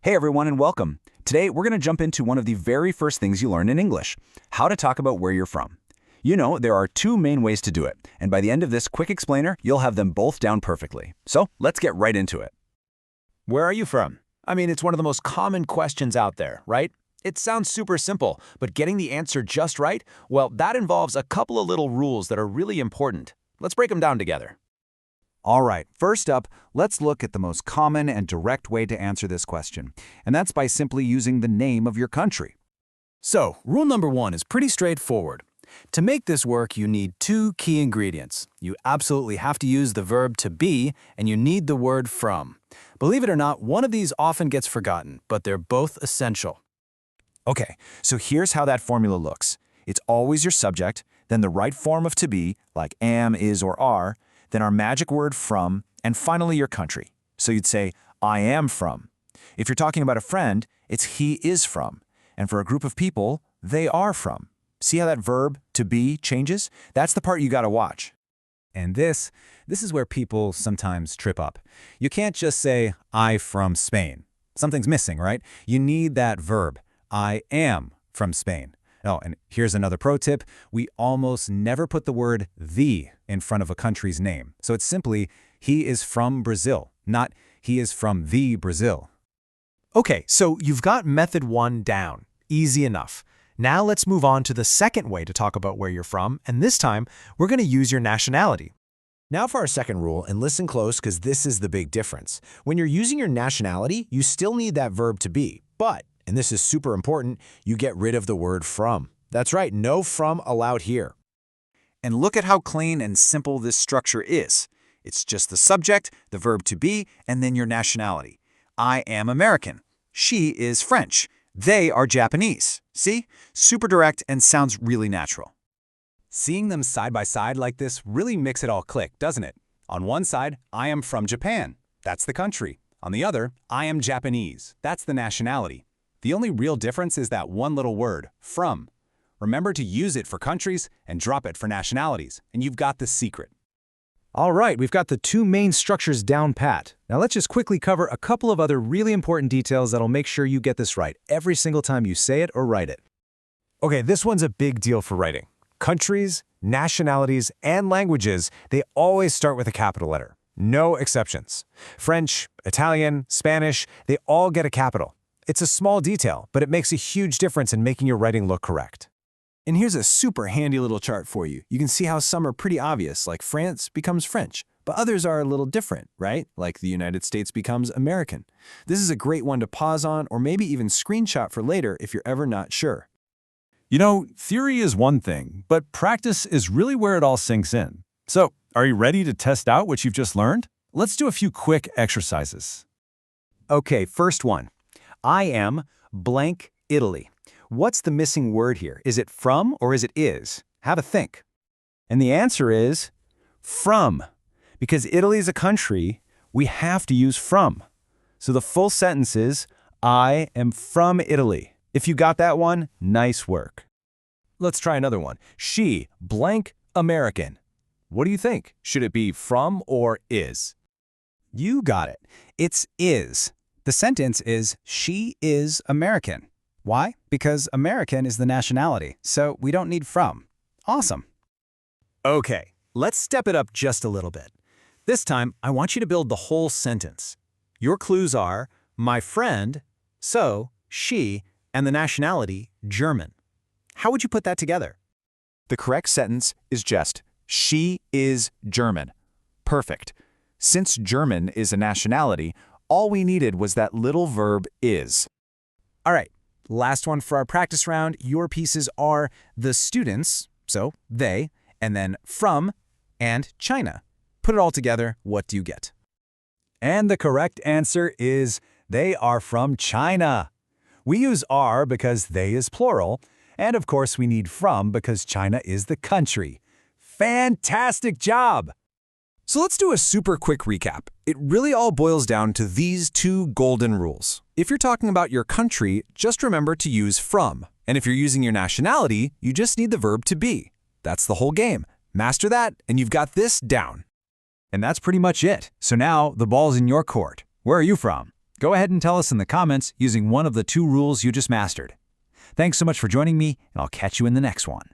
Hey everyone and welcome. Today we're going to jump into one of the very first things you learn in English, how to talk about where you're from. You know, there are two main ways to do it, and by the end of this quick explainer, you'll have them both down perfectly. So let's get right into it. Where are you from? I mean, it's one of the most common questions out there, right? It sounds super simple, but getting the answer just right, well, that involves a couple of little rules that are really important. Let's break them down together. All right, first up, let's look at the most common and direct way to answer this question, and that's by simply using the name of your country. So, rule number one is pretty straightforward. To make this work, you need two key ingredients. You absolutely have to use the verb to be, and you need the word from. Believe it or not, one of these often gets forgotten, but they're both essential. Okay, so here's how that formula looks. It's always your subject, then the right form of to be, like am, is, or are, then our magic word from, and finally your country. So you'd say, I am from. If you're talking about a friend, it's he is from. And for a group of people, they are from. See how that verb, to be, changes? That's the part you gotta watch. And this is where people sometimes trip up. You can't just say, I from Spain. Something's missing, right? You need that verb, I am from Spain. Oh, and here's another pro tip. We almost never put the word the in front of a country's name. So it's simply, he is from Brazil, not he is from the Brazil. Okay, so you've got method one down. Easy enough. Now let's move on to the second way to talk about where you're from, and this time we're going to use your nationality. Now for our second rule, and listen close because this is the big difference. When you're using your nationality, you still need that verb to be, but, and this is super important, you get rid of the word from. That's right, no from allowed here. And look at how clean and simple this structure is. It's just the subject, the verb to be, and then your nationality. I am American. She is French. They are Japanese. See? Super direct and sounds really natural. Seeing them side by side like this really makes it all click, doesn't it? On one side, I am from Japan. That's the country. On the other, I am Japanese. That's the nationality. The only real difference is that one little word, from. Remember to use it for countries and drop it for nationalities, and you've got the secret. All right, we've got the two main structures down pat. Now let's just quickly cover a couple of other really important details that'll make sure you get this right every single time you say it or write it. Okay, this one's a big deal for writing. Countries, nationalities, and languages, they always start with a capital letter. No exceptions. French, Italian, Spanish, they all get a capital. It's a small detail, but it makes a huge difference in making your writing look correct. And here's a super handy little chart for you. You can see how some are pretty obvious, like France becomes French, but others are a little different, right? Like the United States becomes American. This is a great one to pause on or maybe even screenshot for later if you're ever not sure. You know, theory is one thing, but practice is really where it all sinks in. So, are you ready to test out what you've just learned? Let's do a few quick exercises. Okay, first one. I am blank Italy. What's the missing word here? Is it from or is it is? Have a think. And the answer is from. Because Italy is a country, we have to use from. So the full sentence is, I am from Italy. If you got that one, nice work. Let's try another one. She blank American. What do you think? Should it be from or is? You got it. It's is. The sentence is, she is American. Why? Because American is the nationality, so we don't need from. Awesome. Okay, let's step it up just a little bit. This time, I want you to build the whole sentence. Your clues are, my friend, so, she, and the nationality, German. How would you put that together? The correct sentence is just, she is German. Perfect. Since German is a nationality, all we needed was that little verb is. All right, last one for our practice round. Your pieces are the students, so they, and then from and China. Put it all together, what do you get? And the correct answer is, they are from China. We use are because they is plural, and of course we need from because China is the country. Fantastic job! So let's do a super quick recap. It really all boils down to these two golden rules. If you're talking about your country, just remember to use from. And if you're using your nationality, you just need the verb to be. That's the whole game. Master that, and you've got this down. And that's pretty much it. So now the ball's in your court. Where are you from? Go ahead and tell us in the comments using one of the 2 rules you just mastered. Thanks so much for joining me, and I'll catch you in the next one.